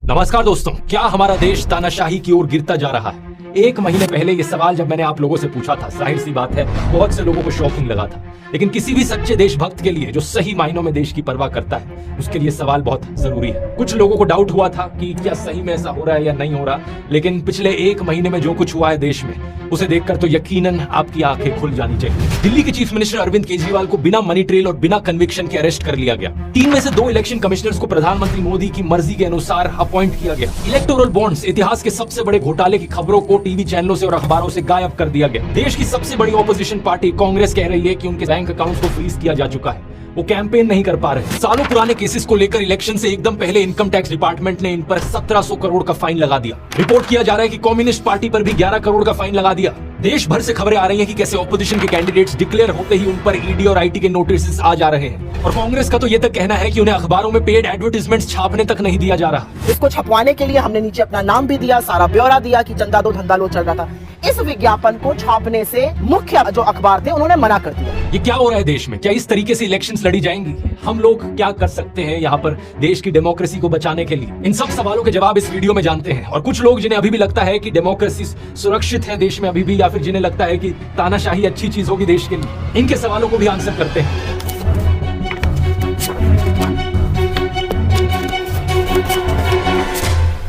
नमस्कार दोस्तों, क्या हमारा देश तानाशाही की ओर गिरता जा रहा है? एक महीने पहले ये सवाल जब मैंने आप लोगों से पूछा था, जाहिर सी बात है बहुत से लोगों को शॉकिंग लगा था। लेकिन किसी भी सच्चे देशभक्त के लिए जो सही मायनों में देश की परवाह करता है, उसके लिए सवाल बहुत जरूरी है। कुछ लोगों को डाउट हुआ था कि क्या सही में ऐसा हो रहा है या नहीं हो रहा, लेकिन पिछले एक महीने में जो कुछ हुआ है देश में, उसे देखकर तो यकीनन आपकी आंखें खुल जानी चाहिए। दिल्ली के चीफ मिनिस्टर अरविंद केजरीवाल को बिना मनी ट्रेल और बिना कन्विक्शन के अरेस्ट कर लिया गया। 3 में से 2 इलेक्शन कमिश्नर्स को प्रधानमंत्री मोदी की मर्जी के अनुसार अपॉइंट किया गया। इलेक्टोरल बॉन्ड्स, इतिहास के सबसे बड़े घोटाले की खबरों को टीवी चैनलों से और अखबारों से गायब कर दिया गया। देश की सबसे बड़ी ऑपोजिशन पार्टी कांग्रेस कह रही है कि उनके बैंक अकाउंट्स को फ्रीज किया जा चुका है, वो कैंपेन नहीं कर पा रहे। सालों पुराने केसेस को लेकर इलेक्शन से एकदम पहले इनकम टैक्स डिपार्टमेंट ने इन पर 1700 करोड़ का फाइन लगा दिया। रिपोर्ट किया जा रहा है कि कम्युनिस्ट पार्टी पर भी 11 करोड़ का फाइन लगा दिया। देश भर से खबरें आ रही हैं कि कैसे ऑपोजिशन के कैंडिडेट्स डिक्लेयर होते ही उन पर ईडी और आईटी के नोटिस आ जा रहे हैं। और कांग्रेस का तो ये तक कहना है कि उन्हें अखबारों में पेड एडवर्टाइजमेंट्स छापने तक नहीं दिया जा रहा। इसको छपवाने के लिए हमने नीचे अपना नाम भी दिया, सारा ब्यौरा दिया कि चंदा दो धंधा लो चल रहा था। इस विज्ञापन को छापने से मुख्य जो अखबार थे उन्होंने मना कर दिया। ये क्या हो रहा है देश में? क्या इस तरीके से इलेक्शंस लड़ी जाएंगी? हम लोग क्या कर सकते हैं यहाँ पर देश की डेमोक्रेसी को बचाने के लिए? इन सब सवालों के जवाब इस वीडियो में जानते हैं। और कुछ लोग जिन्हें अभी भी लगता है कि डेमोक्रेसी सुरक्षित है देश में अभी भी, या फिर जिन्हें लगता है कि तानाशाही अच्छी चीज होगी देश के लिए, इनके सवालों को भी आंसर करते हैं।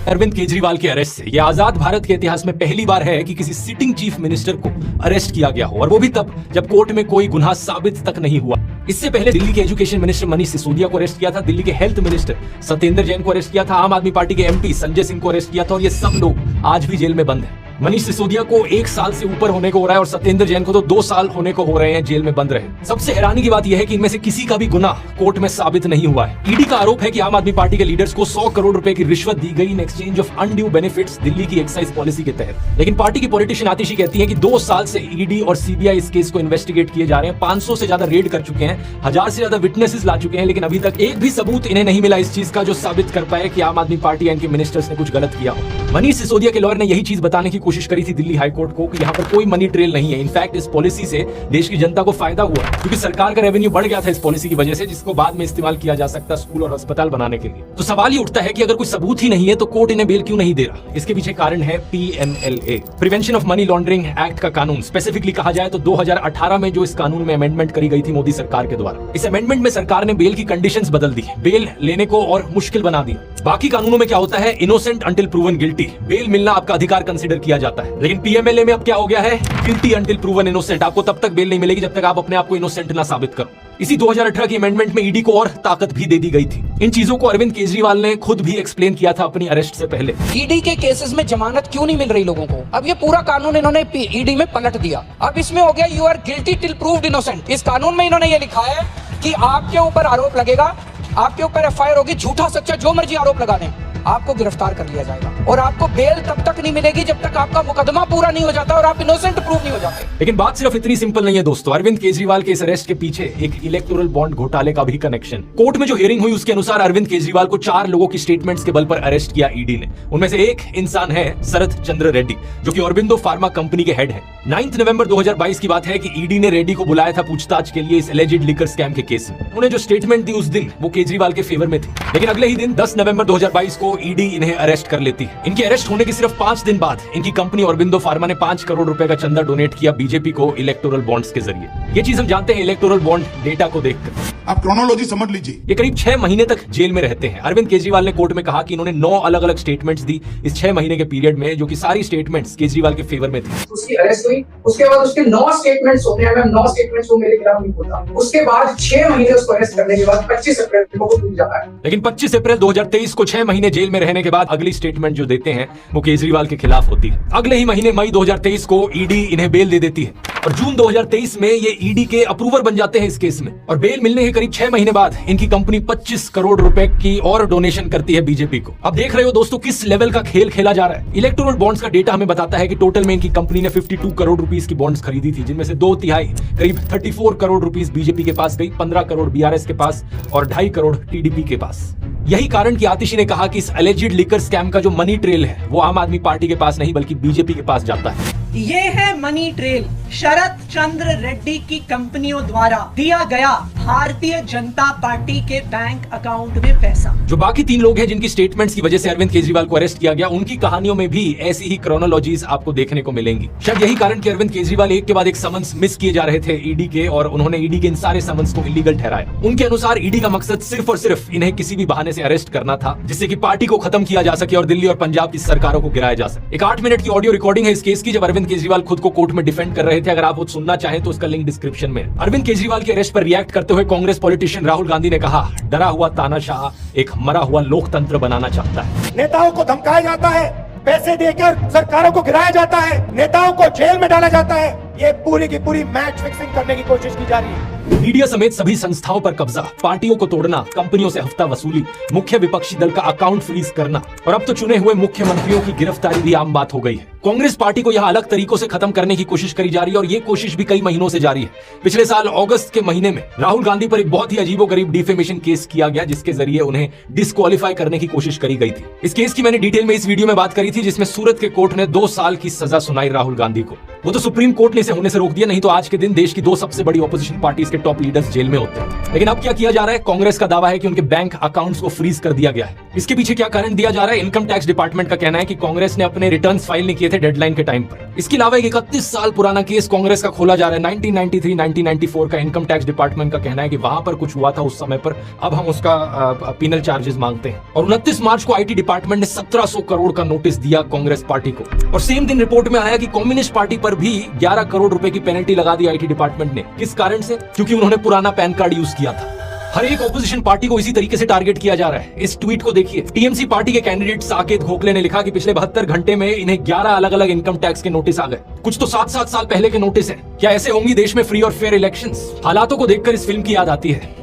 अरविंद केजरीवाल के अरेस्ट से यह आजाद भारत के इतिहास में पहली बार है कि किसी सिटिंग चीफ मिनिस्टर को अरेस्ट किया गया हो, और वो भी तब जब कोर्ट में कोई गुनाह साबित तक नहीं हुआ। इससे पहले दिल्ली के एजुकेशन मिनिस्टर मनीष सिसोदिया को अरेस्ट किया था, दिल्ली के हेल्थ मिनिस्टर सत्येंद्र जैन को अरेस्ट किया था, आम आदमी पार्टी के एमपी संजय सिंह को अरेस्ट किया था, और ये सब लोग आज भी जेल में बंद हैं। मनीष सिसोदिया को 1 साल से ऊपर होने को हो रहा है और सत्येंद्र जैन को तो 2 साल होने को हो रहे हैं जेल में बंद रहे। सबसे हैरानी की बात यह है कि इनमें से किसी का भी गुनाह कोर्ट में साबित नहीं हुआ है। ईडी का आरोप है कि आम आदमी पार्टी के लीडर्स को 100 करोड़ रुपए की रिश्वत दी गई in exchange of undue benefits Delhi की एक्साइज पॉलिसी के तहत। लेकिन पार्टी की पॉलिटिशियन आतिशी कहती है कि 2 साल से ईडी और सीबीआई इस केस को इन्वेस्टिगेट किए जा रहे हैं, 500 से ज्यादा रेड कर चुके हैं, 1000 से ज्यादा विटनेसेस ला चुके हैं, लेकिन अभी तक एक भी सबूत इन्हें नहीं मिला इस चीज का जो साबित कर पाए कि आम आदमी पार्टी या इनके मिनिस्टर्स ने कुछ गलत किया हो। मनीष सिसोदिया के लॉयर ने यही चीज बताने की कोशिश करी थी दिल्ली हाईकोर्ट को कि यहाँ पर कोई मनी ट्रेल नहीं है। इनफैक्ट इस पॉलिसी से देश की जनता को फायदा हुआ क्योंकि सरकार का रेवेन्यू बढ़ गया था इस पॉलिसी की वजह से, जिसको बाद में इस्तेमाल किया जा सकता स्कूल और अस्पताल बनाने के लिए। तो सवाल ये उठता है कि अगर कोई सबूत ही नहीं है तो कोर्ट इन्हें बेल क्यों नहीं दे रहा? इसके पीछे कारण है PMLA, prevention of money laundering act का कानून। स्पेसिफिकली कहा जाए तो 2018 में जो इस कानून में अमेंडमेंट करी गई थी मोदी सरकार के द्वारा, इस अमेंडमेंट में सरकार ने बेल की कंडीशंस बदल दी, बेल लेने को और मुश्किल बना दिया। बाकी कानूनों में क्या होता है, innocent until proven guilty, bail मिलना आपका अधिकार कंसिडर किया जाता है। लेकिन PMLA में अब क्या हो गया है, गिल्टी अंटिल प्रूवन इनोसेंट। आपको तब तक बेल नहीं मिलेगी जब तक आप अपने आप को इनोसेंट ना साबित करो। इसी 2018 की अमेंडमेंट में ईडी को और ताकत भी दे दी गई थी। इन चीजों को अरविंद केजरीवाल ने खुद भी एक्सप्लेन किया था अपनी अरेस्ट से पहले। ईडी के केसेस में जमानत क्यों नहीं मिल रही लोगों को? अब ये पूरा कानून इन्होंने ईडी में पलट दिया। अब इसमें हो गया you are guilty till proved innocent. इस कानून में इन्होंने ये लिखा है कि आपके ऊपर आरोप लगेगा, आपके ऊपर FIR होगी, झूठा सच्चा जो मर्जी आरोप लगा दें, आपको गिरफ्तार कर लिया जाएगा और आपको बेल तब तक नहीं मिलेगी जब तक आपका मुकदमा पूरा नहीं हो जाता और आप इनोसेंट प्रूव नहीं हो जाते। लेकिन बात सिर्फ इतनी सिंपल नहीं है दोस्तों। अरविंद केजरीवाल के इस अरेस्ट के पीछे एक इलेक्टोरल बॉन्ड घोटाले का भी कनेक्शन। कोर्ट में जो हियरिंग हुई उसके अनुसार अरविंद केजरीवाल को 4 लोगों की स्टेटमेंट्स के बल पर अरेस्ट किया ईडी ने। उनमें से एक इंसान है शरद चंद्र रेड्डी, जो कि ऑरबिंदो फार्मा कंपनी के हेड है। 9 नवंबर 2022 की बात है कि ईडी ने रेड्डी को बुलाया था पूछताछ के लिए इस एलिजिड लिकर स्कैम के केस में। उन्हें जो स्टेटमेंट दी उस दिन वो केजरीवाल के फेवर में थी, लेकिन अगले ही दिन 10 नवंबर 2022 को ईडी इन्हें अरेस्ट कर लेती है। इनके अरेस्ट होने के सिर्फ 5 दिन बाद इनकी कंपनी ऑरबिंदो फार्मा ने 5 करोड़ रुपए का चंदा डोनेट किया बीजेपी को इलेक्टोरल बॉन्ड्स के जरिए। ये चीज हम जानते हैं इलेक्टोरल बॉन्ड डेटा को देखकर। आप क्रोनोलॉजी समझ लीजिए। ये करीब 6 महीने तक जेल में रहते हैं। अरविंद केजरीवाल ने कोर्ट में कहा कि इन्होंने 9 अलग अलग स्टेटमेंट्स दी इस 6 महीने के पीरियड में, जो कि सारी स्टेटमेंट्स केजरीवाल के फेवर में थी। उसकी अरेस्ट हुई, उसके बाद उसके 9 स्टेटमेंट्स होते हैं, 9 स्टेटमेंट्स वो मेरे खिलाफ नहीं बोलता। उसके बाद 6 महीने उसको अरेस्ट करने के बाद 25 अप्रैल को वो टूट जाता है। लेकिन 25 अप्रैल 2023 को 6 महीने जेल में रहने के बाद अगली स्टेटमेंट जो देते हैं वो केजरीवाल के खिलाफ होती है। अगले ही महीने मई 2023 को ईडी इन्हें बेल दे देती है और जून 2023 में ये ईडी के अप्रूवर बन जाते हैं इस केस में। और बेल मिलने के करीब 6 महीने बाद इनकी कंपनी 25 करोड़ रुपए की और डोनेशन करती है बीजेपी को। अब देख रहे हो दोस्तों किस लेवल का खेल खेला जा रहा है। इलेक्टोरल बॉन्ड्स का डेटा हमें बताता है कि टोटल में इनकी कंपनी ने 52 करोड़ रुपीस की बॉन्ड्स खरीदी थी, जिनमें से 2/3 करीब 34 करोड़ रुपीस बीजेपी के पास गई, 15 करोड़ BRS के पास और 2.5 करोड़ TDP के पास। यही कारण कि आतिशी ने कहा कि इस एलिजिड लिकर स्कैम का जो मनी ट्रेल है वो आम आदमी पार्टी के पास नहीं बल्कि बीजेपी के पास जाता है। ये है मनी ट्रेल, शरद चंद्र रेड्डी की कंपनियों द्वारा दिया गया भारतीय जनता पार्टी के बैंक अकाउंट में पैसा। जो बाकी 3 लोग हैं जिनकी स्टेटमेंट्स की वजह से अरविंद केजरीवाल को अरेस्ट किया गया, उनकी कहानियों में भी ऐसी ही क्रोनोलॉजीज आपको देखने को मिलेंगी। शायद यही कारण कि अरविंद केजरीवाल एक के बाद एक समन्स मिस किए जा रहे थे ईडी के, और उन्होंने ईडी के इन सारे समन्स को इलीगल ठहराया। उनके अनुसार ईडी का मकसद सिर्फ और सिर्फ इन्हें किसी भी बहाने से अरेस्ट करना था, जिससे कि पार्टी को खत्म किया जा सके और दिल्ली और पंजाब की सरकारों को गिराया जा सके। एक 8 मिनट की ऑडियो रिकॉर्डिंग है इस केस की, जब अरविंद केजरीवाल खुद को कोर्ट में डिफेंड कर रहे थे। अगर आप वो सुनना चाहें तो उसका लिंक डिस्क्रिप्शन में है। अरविंद केजरीवाल के अरेस्ट पर रिएक्ट करते हुए कांग्रेस पॉलिटिशियन राहुल गांधी ने कहा, डरा हुआ तानाशाह एक मरा हुआ लोकतंत्र बनाना चाहता है। नेताओं को धमकाया जाता है, पैसे देकर सरकारों को गिराया जाता है, नेताओं को जेल में डाला जाता है। ये पूरी की पूरी मैच फिक्सिंग करने की कोशिश की जा रही है। मीडिया समेत सभी संस्थाओं पर कब्जा, पार्टियों को तोड़ना, कंपनियों से हफ्ता वसूली, मुख्य विपक्षी दल का अकाउंट फ्रीज करना, और अब तो चुने हुए मुख्यमंत्रियों की गिरफ्तारी भी आम बात हो गई है। कांग्रेस पार्टी को यहाँ अलग तरीकों से खत्म करने की कोशिश करी जा रही है, और ये कोशिश भी कई महीनों से जारी है। पिछले साल अगस्त के महीने में राहुल गांधी पर एक बहुत ही अजीबोगरीब डिफेमेशन केस किया गया, जिसके जरिए उन्हें डिस्क्वालीफाई करने की कोशिश करी गई थी। इस केस की मैंने डिटेल में इस वीडियो में बात करी थी, जिसमें सूरत के कोर्ट ने 2 साल की सजा सुनाई राहुल गांधी को। वो तो सुप्रीम कोर्ट ने इसे होने से रोक दिया, नहीं तो आज के दिन देश की 2 सबसे बड़ी ऑपोजिशन पार्टीज के टॉप लीडर्स जेल में होते हैं। लेकिन अब क्या किया जा रहा है? कांग्रेस का दावा है कि उनके बैंक अकाउंट्स को फ्रीज कर दिया गया है। इसके पीछे क्या कारण दिया जा रहा है? इनकम टैक्स डिपार्टमेंट का कहना है कि कांग्रेस ने अपने रिटर्न्स फाइल नहीं किए थे डेडलाइन के टाइम पर। इसके अलावा एक 31 साल पुराना केस कांग्रेस का खोला जा रहा है 1993-1994 का। इनकम टैक्स डिपार्टमेंट का कहना है कि वहां पर कुछ हुआ था उस समय पर, अब हम उसका पीनल चार्जेस मांगते हैं। और 29 मार्च को आईटी डिपार्टमेंट ने 1700 करोड़ का नोटिस दिया कांग्रेस पार्टी को। और सेम दिन रिपोर्ट में आया कि कम्युनिस्ट पार्टी पर भी 11 करोड़ रुपए की पेनल्टी लगा दी आईटी डिपार्टमेंट ने। किस कारण से? क्योंकि उन्होंने पुराना पैन कार्ड यूज किया था। हर एक ऑपोजिशन पार्टी को इसी तरीके से टारगेट किया जा रहा है। इस ट्वीट को देखिए। टीएमसी पार्टी के कैंडिडेट साकेत गोखले ने लिखा कि पिछले 72 घंटे में इन्हें 11 अलग अलग इनकम टैक्स के नोटिस आ गए। कुछ तो 7-7 साल पहले के नोटिस हैं। क्या ऐसे होंगी देश में फ्री और फेयर इलेक्शंस? हालातों को देखकर इस फिल्म की याद आती है,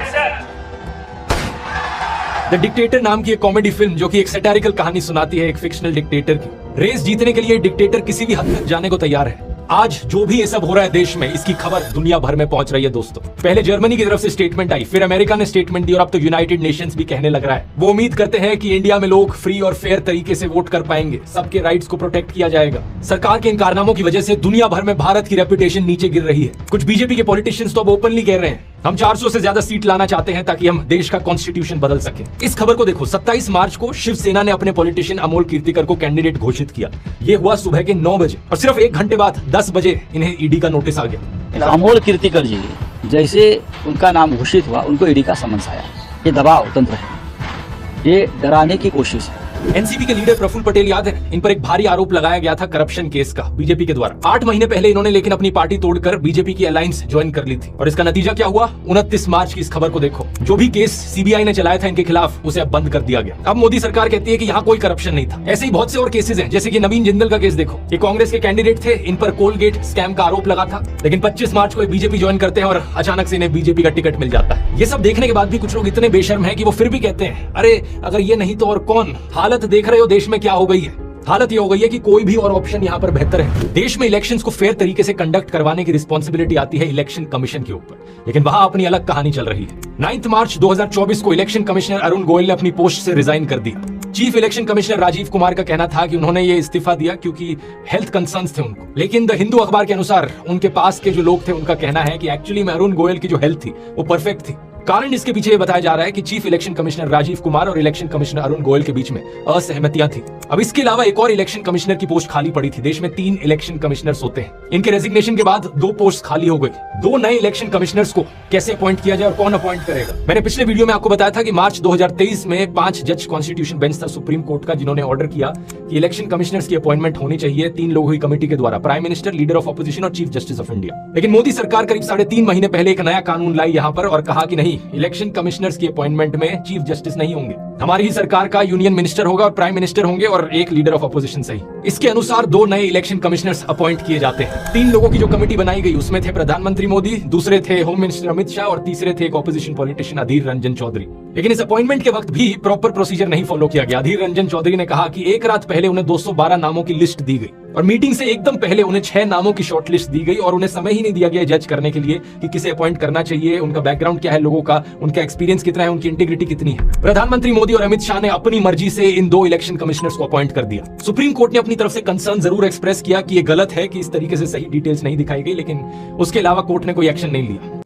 द डिक्टेटर नाम की एक कॉमेडी फिल्म, जो कि एक सैटारिकल कहानी सुनाती है एक फिक्शनल डिक्टेटर की। रेस जीतने के लिए डिक्टेटर किसी भी हद तक जाने को तैयार है। आज जो भी ये सब हो रहा है देश में, इसकी खबर दुनिया भर में पहुंच रही है दोस्तों। पहले जर्मनी की तरफ से स्टेटमेंट आई, फिर अमेरिका ने स्टेटमेंट दी, और अब तो यूनाइटेड नेशंस भी कहने लग रहा है। वो उम्मीद करते हैं कि इंडिया में लोग फ्री और फेयर तरीके से वोट कर पाएंगे, सबके राइट्स को प्रोटेक्ट किया जाएगा। सरकार के इन कारनामों की वजह से दुनिया भर में भारत की रेपुटेशन नीचे गिर रही है। कुछ बीजेपी के पॉलिटिशियंस तो अब ओपनली कह रहे हैं, हम 400 से ज्यादा सीट लाना चाहते हैं ताकि हम देश का कॉन्स्टिट्यूशन बदल सके। इस खबर को देखो, 27 मार्च को शिवसेना ने अपने पॉलिटिशियन अमोल कीर्तिकर को कैंडिडेट घोषित किया। ये हुआ सुबह के 9 बजे, और सिर्फ 1 घंटे बाद 10 बजे इन्हें ईडी का नोटिस आ गया। अमोल कीर्तिकर जी, जैसे उनका नाम घोषित हुआ, उनको ईडी का समन्स आया। ये दबाव तंत्र है, ये डराने की कोशिश है। एनसीपी के लीडर प्रफुल्ल पटेल याद है, इन पर एक भारी आरोप लगाया गया था करप्शन केस का बीजेपी के द्वारा। 8 महीने पहले इन्होंने लेकिन अपनी पार्टी तोड़कर बीजेपी की अलायंस ज्वाइन कर ली थी, और इसका नतीजा क्या हुआ? 29 मार्च की इस खबर को देखो। जो भी केस सीबीआई ने चलाया था इनके खिलाफ, उसे अब बंद कर दिया गया। अब मोदी सरकार कहती है कि यहाँ कोई करप्शन नहीं था। ऐसे ही बहुत से और केसेस हैं, जैसे कि नवीन जिंदल का केस देखो। ये कांग्रेस के कैंडिडेट थे, इन पर कोलगेट स्कैम का आरोप लगा था, लेकिन 25 मार्च को बीजेपी ज्वाइन करते हैं और अचानक से इन्हें बीजेपी का टिकट मिल जाता है। ये सब देखने के बाद भी कुछ लोग इतने बेशर्म है कि वो फिर भी कहते हैं, अरे अगर ये नहीं तो और कौन। हालत देख रहे हो देश में क्या हो गई है। हालत ये हो गई है कि कोई भी और ऑप्शन यहाँ पर बेहतर है। देश में इलेक्शंस को फेयर तरीके से कंडक्ट करवाने की रिस्पॉन्सिबिलिटी आती है इलेक्शन कमीशन के ऊपर, लेकिन वहां अपनी अलग कहानी चल रही है। 9 मार्च 2024 को इलेक्शन कमिश्नर अरुण गोयल ने अपनी पोस्ट से रिजाइन कर दिया। Chief election commissioner Rajiv Kumar का कहना था कि उन्होंने ये इस्तीफा दिया क्योंकि हेल्थ कंसर्न्स थे उनको, लेकिन द हिंदू अखबार के अनुसार उनके पास के जो लोग थे उनका कहना है कि एक्चुअली में अरुण गोयल की जो हेल्थ थी वो परफेक्ट थी। कारण इसके पीछे ये बताया जा रहा है कि chief election commissioner Rajiv Kumar और इलेक्शन कमिश्नर अरुण गोयल के बीच में असहमतियां थी। अब इसके अलावा एक और इलेक्शन कमिश्नर की पोस्ट खाली पड़ी थी। देश में 3 इलेक्शन कमिश्नर्स होते हैं। इनके रेजिग्नेशन के बाद 2 पोस्ट खाली हो गई। 2 नए इलेक्शन कमिश्नर्स को कैसे अपॉइंट किया जाए और कौन अपॉइंट करेगा? मैंने पिछले वीडियो में आपको बताया था कि मार्च 2023 में 5 जज कॉन्स्टिट्यूशन बेंच था सुप्रीम कोर्ट का, जिन्होंने ऑर्डर किया कि इलेक्शन कमिश्नर्स की अपॉइंटमेंट होनी चाहिए 3 लोगों की कमेटी के द्वारा, prime minister, leader of opposition और चीफ जस्टिस ऑफ इंडिया। लेकिन मोदी सरकार करीब 3.5 महीने पहले एक नया कानून लाई यहाँ पर और कहा कि नहीं, इलेक्शन कमिश्नर्स की अपॉइंटमेंट में चीफ जस्टिस नहीं होंगे, हमारी ही सरकार का यूनियन मिनिस्टर होगा और प्राइम मिनिस्टर होंगे और एक लीडर ऑफ अपोजिशन सही। इसके अनुसार 2 नए इलेक्शन कमिश्नर्स अपॉइंट किए जाते हैं। 3 लोगों की जो कमेटी बनाई गई उसमें थे प्रधानमंत्री मोदी, दूसरे थे होम मिनिस्टर अमित शाह और तीसरे थे एक ऑपोजिशन पॉलिटिशियन अधीर रंजन चौधरी। लेकिन इस अपॉइंटमेंट के वक्त भी प्रॉपर प्रोसीजर नहीं फॉलो किया गया। अधीर रंजन चौधरी ने कहा कि एक रात पहले उन्हें 212 नामों की लिस्ट दी गई। और मीटिंग से एकदम पहले उन्हें 6 नामों की शॉर्टलिस्ट दी गई और उन्हें समय ही नहीं दिया गया जज करने के लिए कि किसे अपॉइंट करना चाहिए, उनका बैकग्राउंड क्या है, लोगों का उनका एक्सपीरियंस कितना है, उनकी इंटीग्रिटी कितनी है। प्रधानमंत्री मोदी और अमित शाह ने अपनी मर्जी से इन 2 इलेक्शन कमिश्नर्स को अपॉइंट कर दिया। सुप्रीम कोर्ट ने अपनी तरफ से कंसर्न जरूर एक्सप्रेस किया कि यह गलत है कि इस तरीके से सही डिटेल्स नहीं दिखाई गई, लेकिन उसके अलावा कोर्ट ने कोई एक्शन नहीं लिया।